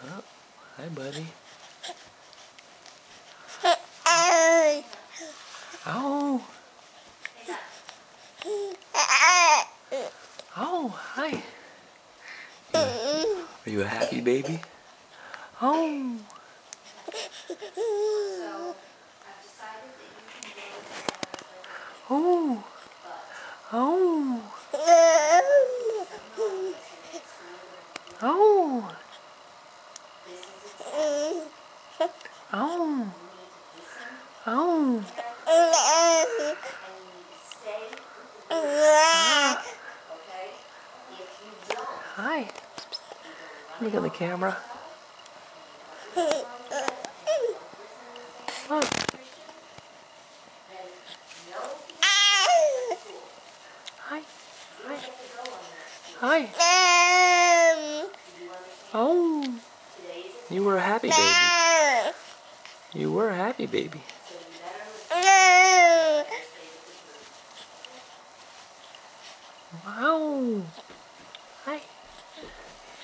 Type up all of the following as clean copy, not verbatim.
Oh, hi, buddy. Oh. Oh, hi. Are you a happy baby? Oh. Oh. Oh. Oh. Oh. Oh. Ah. Hi. Look at the camera. Look. Hi. Hi. Hi. Oh. You were a happy baby. You were a happy baby. Wow. Hi.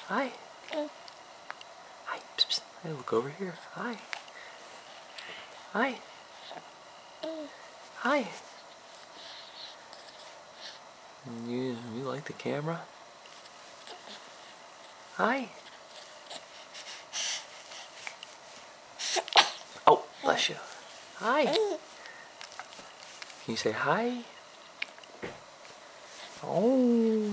Hi. Hi. Psst, psst. Hey, look over here. Hi. Hi. Hi. You like the camera? Hi. Oh, bless you. Hi. Can you say hi? Oh.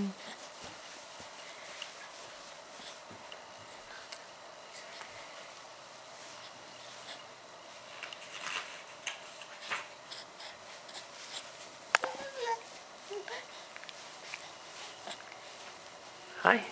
Hi.